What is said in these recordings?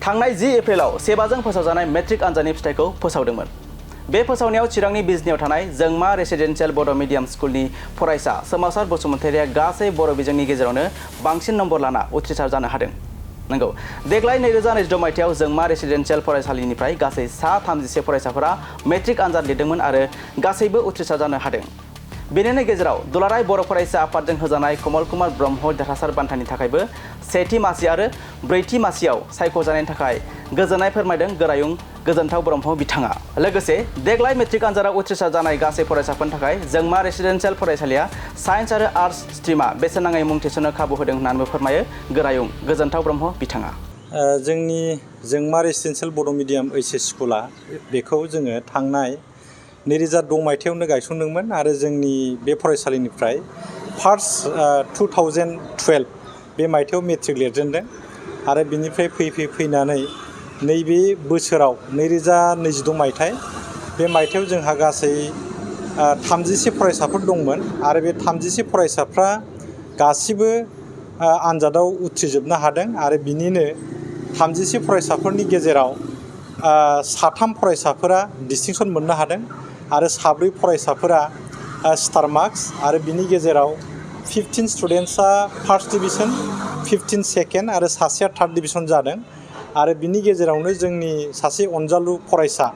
थांनाय 10 एप्रिलाव सेबाजों फोसावजानाय मेट्रिक आनजादनि फिथाइखौ फोसावदोंमोन। बे फोसावनायाव चिरांनि बिजनियाव थानाय जोंमा रेसिडेन्सियेल बड' मिडियाम स्कुलनि फरायसा सोमावसार बसुमतारिया गासै बर' बिजोंनि गेजेरावनो बांसिन नम्बर लाना उथ्रिसार जानो हादों। नंगौ, देग्लाय 2026 मायथाइयाव जोंमा रेसिडेन्सियेल फरायसालिनिफ्राय गासै 31 फरायसाफोरा मेट्रिक आनजाद लिरदोंमोन आरो गासैबो उथ्रिसार जानो हादों। बेनिनो गेजेराव दुलाराय बर' फरायसा आफादजों होजानाय कमल कुमार ब्रह्म देरहासार बान्थानि थाखायबो सेथि मासि आरो ब्रैथि मासियाव सायख'जानायनि थाखाय गोजोननाय फोरमायदों गोरायुं गोजोनथाव ब्रह्म बिथाङा। लोगोसे देग्लाय मेट्रिक आनजादाव उथ्रिसार जानाय गासै फरायसाफोरनि थाखाय जोंमा रेसिडेन्सियेल फरायसालिया साइन्स आरो आर्ट्स स्ट्रिमा बेसेन नाङै मुं थिसननो खाबु होदों होननानैबो फोरमायो गोरायुं गोजोनथाव ब्रह्म बिथाङा। जोंनि जोंमा रेसिडेन्सियेल बड' मिडियाम ओइस स्कुला बेखौ जोङो थांनाय 2006 मायथाइयावनो गायसनदोंमोन आरो जोंनि बे फरायसालिनिफ्राय फार्स्ट 2012 बे मायथाइयाव मेट्रिक लिरजेनदों आरो बिनिफ्राय फैनानै नैबे बोसोराव 2026 मायथाइ बे मायथाइयाव जोंहा गासै 31 फरायसाफोर दंमोन आरो बे 31 फरायसाफ्रा गासिबो आनजादाव उथ्रिजोबनो हादों आरो बिनिनो 31 फरायसाफोरनि गेजेराव 3 फरायसाफोरा डिस्टिंसन मोननो हादों आरो 4 फरायसाफोरा स्टार मार्क्स आरो बिनि गेजेराव 15 स्टुडेन्ट्सआ फार्स्ट डिभिजन, 15 सेकेन्ड आरो सासेया थार्ड डिभिजन जादों आरो बिनि गेजेरावनो जोंनि सासे अनजालु फरायसा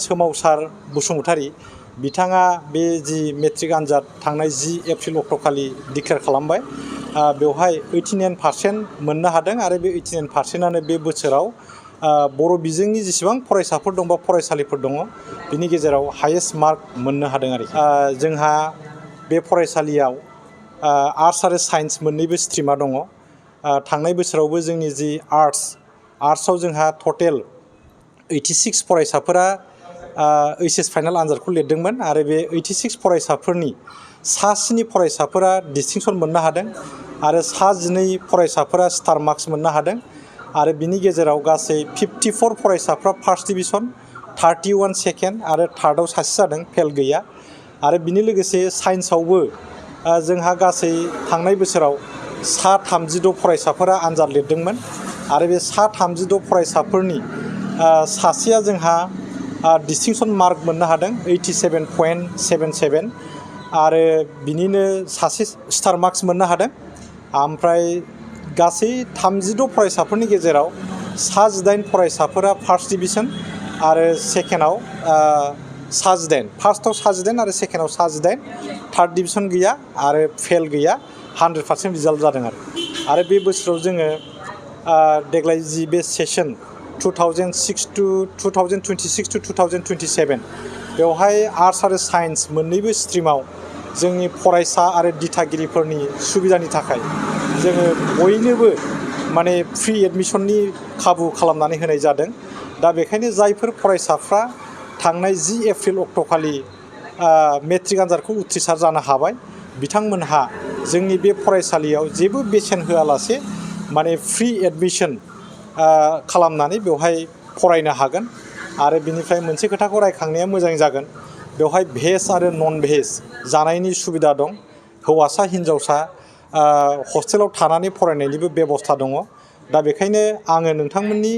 सोमावसार बसुमतारि बिथाङा बे जि मेट्रिक आनजाद थांनाय 10 एप्रिल अक्ट'खालि डिक्लेयार खालामबाय बेवहाय 89% मोननो हादों आरो बे 89%आनो बे बोसोराव बर' बिजोंनि जेसेबां फरायसाफोर दं बा फरायसालिफोर दङ बिनि गेजेराव हायेस्ट मार्क मोननो हादों आरोखि। जोंहा बे फरायसालियाव आर्ट्स आरो साइन्स मोननैबो स्ट्रिमा दङ। थांनाय बोसोरावबो जोंनि जि आर्ट्सआव जोंहा टटेल 86 फरायसाफोरा ओइस फाइनाल आनजादखौ लिरदोंमोन आरो बे 86 फरायसाफोरनि 7 फरायसाफोरा डिस्टिंसन मोननो हादों आरो 12 फरायसाफोरा स्टार मार्क्स मोननो हादों आरो बिनि गेजेराव गासै 54 फरायसाफ्रा फार्स्ट डिभिजन, 31 सेकेन्ड आरो थार्डआव सासे जादों, फेल गैया आरो बिनि लोगोसे साइन्सआवबो जोंहा गासै थांनाय बोसोराव 32 फरायसाफोरा आनजाद लिरदोंमोन आरो बे 32 फरायसाफोरनि सासेया जोंहा डिस्टिंसन मार्क मोननो हादों 87.77 आरो बिनिनो सासे स्टार मार्क्स मोननो हादों। ओमफ्राय गासै 32 फरायसाफोरनि गेजेराव 18 फरायसाफोरा फार्स्ट डिभिजन आरो सेकेन्डआव 18, फार्स्टआव 18 आरो सेकेन्डआव 18, थार्ड डिभिजन गैया आरो फेल गैया, 100% रिजाल्ट जादों आरो बे बोसोराव जोङो देग्लाय जि बे सेसन 2026 to 2027 बेवहाय आर्ट्स आरो साइन्स मोननैबो स्ट्रिमाव जोंनि फरायसा आरो दिथागिरिफोरनि सुबिदानि थाखाय जोङो बयनोबो माने फ्रि एडमिसननि खाबु खालामनानै होनाय जादों। दा बेखायनो जायफोर फरायसाफ्रा थांनाय 10 एप्रिल अक्ट'खालि मेट्रिक आनजादखौ उथ्रिसार जानो हाबाय बिथांमोनहा जोंनि बे फरायसालियाव जेबो बेसेन होआलासे माने फ्रि एडमिसन खालामनानै बेवहाय फरायनो हागोन आरो बिनिफ्राय मोनसे खोथाखौ रायखांनाया मोजां जागोन, बेवहाय भेज आरो नन भेज जानायनि सुबिदा दं। हौवासा हिन्जावसा हस्टेलाव थानानै फरायनायनिबो बेबस्था दङ। दा बेखायनो आङो नोंथांमोननि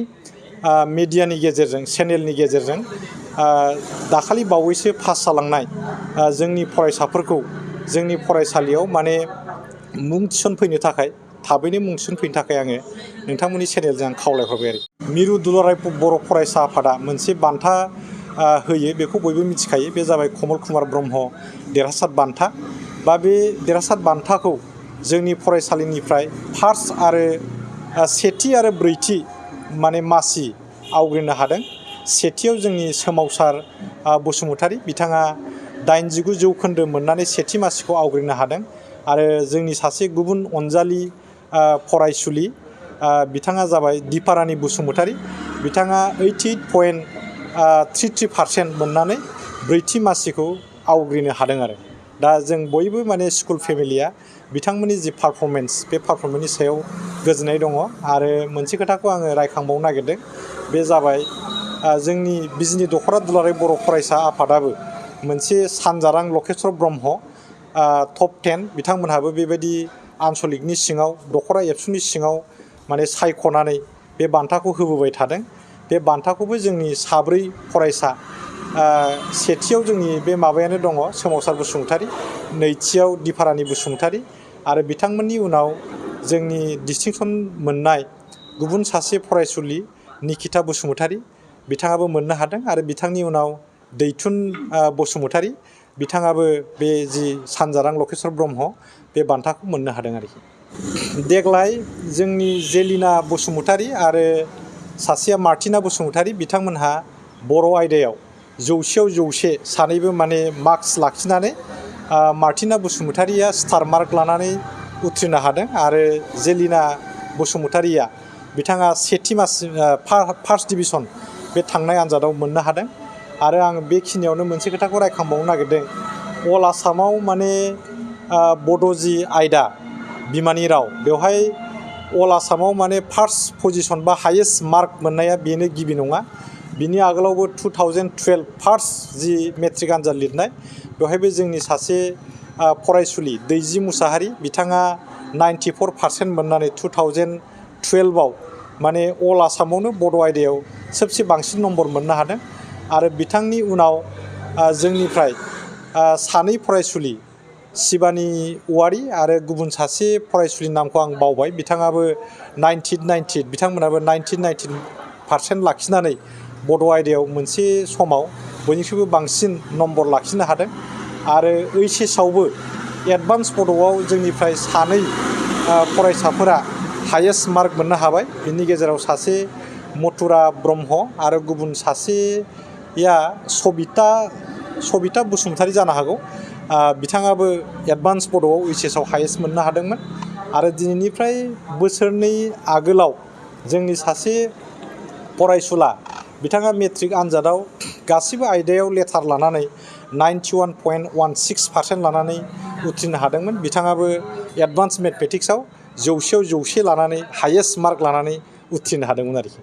मिडियानि गेजेरजों, चेनेलनि गेजेरजों दाखालि बावैसो पास जालांनाय जोंनि फरायसाफोरखौ जोंनि फरायसालियाव माने मुं थिसनफैनो थाखाय थाबैनो मुं थिसनफैनो थाखाय आङो नोंथांमोननि चेनेलजों आं खावलायहरबाय आरो। मिरु दुलाराय बर' फरायसा आफादा मोनसे बान्था होयो, बेखौ बयबो मिथिखायो, बे जाबाय कमल कुमार ब्रह्म देरहासार बान्था। बा बे देरहासार बान्थाखौ जोंनि फरायसालिनिफ्राय फार्स्ट आरो सेथि आरो ब्रैथि माने मासि आवग्रिनो हादों। सेथियाव जोंनि सोमावसार बसुमतारि बिथाङा 89 जौखोन्दो मोननानै सेथि मासिखौ आवग्रिनो हादों आरो जोंनि सासे गुबुन अनजालि फरायसुलि बिथाङा जाबाय दिपारानि बसुमतारि, बिथाङा 88.33% मोननानै ब्रैथि मासिखौ आवग्रिनो हादों आरो। दा जों बयबो माने स्कुल फेमिलिया बिथांमोननि जि पारफरमेन्स बे पारफरमेन्सनि सायाव गोजोननाय दङ आरो मोनसे खोथाखौ आङो रायखांबावनो नागिरदों, बे जाबाय जोंनि बिजनि दख'रा दुलाराय बर' फरायसा आफादाबो मोनसे सानजारां लकेस्वर ब्रह्म टप 10 बिथांमोनहाबो बेबायदि आनसलिकनि सिङाव दख'रा एबसुनि सिङाव माने सायख'नानै बे बान्थाखौ होबोबाय थादों। बे बान्थाखौबो जोंनि साब्रै फरायसा सेथियाव जोंनि बे माबायानो दङ सोमावसार बसुमतारी, नैथियाव दिफारानि बसुमतारी आरो बिथांमोननि उनाव जोंनि डिस्टिंसन मोननाय गुबुन सासे फरायसुलि निकिता बसुमतारी बिथाङाबो मोननो हादों आरो बिथांनि उनाव दैथुन बसुमतारी बिथाङाबो बे जि सानजारां लकेश्वर ब्रह्म बे बान्थाखौ मोननो हादों आरोखि। देग्लाय जोंनि जेलिना बसुमतारी आरो सासेया मार्टिना बसुमतारी बिथांमोनहा बर' आयदायाव 100आव 100 सानैबो माने मार्क्स लाखिनानै मार्टिना बसुमतारीया स्टार मार्क लानानै उथ्रिनो हादों आरो जेलिना बसुमतारीया बिथाङा सेथि मास फार्स्ट डिभिजन बे थांनाय आन्जादाव मोननो हादों। आरो आं बेखिनियावनो मोनसे खोथाखौ रायखांबावनो नागिरदों। अल आसामाव माने बड' जि आयदा बिमानि राव बेवहाय अल आसामाव माने फार्स्ट पजिशन बा हायेस्ट मार्क मोननाया बेनो गिबि नङा। बिनि आगोलावबो 2012 फार्स्ट जि मेट्रिक आन्जाद लिरनाय बेवहायबो जोंनि सासे फरायसुलि दैजि मुसाहारि बिथाङा 94% मोननानै 2012आव माने अल आसामावनो बड' आयदायाव सबसे बांसिन नम्बर मोननो हादों। आरो बिथांनि उनाव जोंनिफ्राय सानै फरायसुलि शिबानी औवारी आरो गुबुन सासे फरायसुलिनि नामखौ आं बावबाय बिथाङाबो 90 बिथांमोनाबो 19% लाखिनानै बड' आयदायाव मोनसे समाव बयनिख्रुइबो बांसिन नम्बर लाखिनो हादों। आरो OHS आवबो एडभान्स बड'आव जोंनिफ्राय सानै फरायसाफोरा हायेस्ट मार्क मोननो हाबाय। बिनि गेजेराव सासे मथुरा ब्रह्म आरो गुबुन सासेया सबिता बसुमतारी जानो हागौ। बिथाङाबो एडभान्स बड'आव OHS आव हायेस्ट मोननो हादोंमोन। आरो दिनैनिफ्राय बोसोरनै आगोलाव जोंनि सासे फरायसुला बिथाङा मेट्रिक आन्जादाव गासिबो आयदायाव लेटार लानानै 91.16% लानानै उथ्रिनो हादोंमोन। बिथाङाबो एडभान्स मेथमेटिक्सआव 100आव 100 लानानै हायेस्ट मार्क लानानै उथ्रिनो हादोंमोन आरोखि।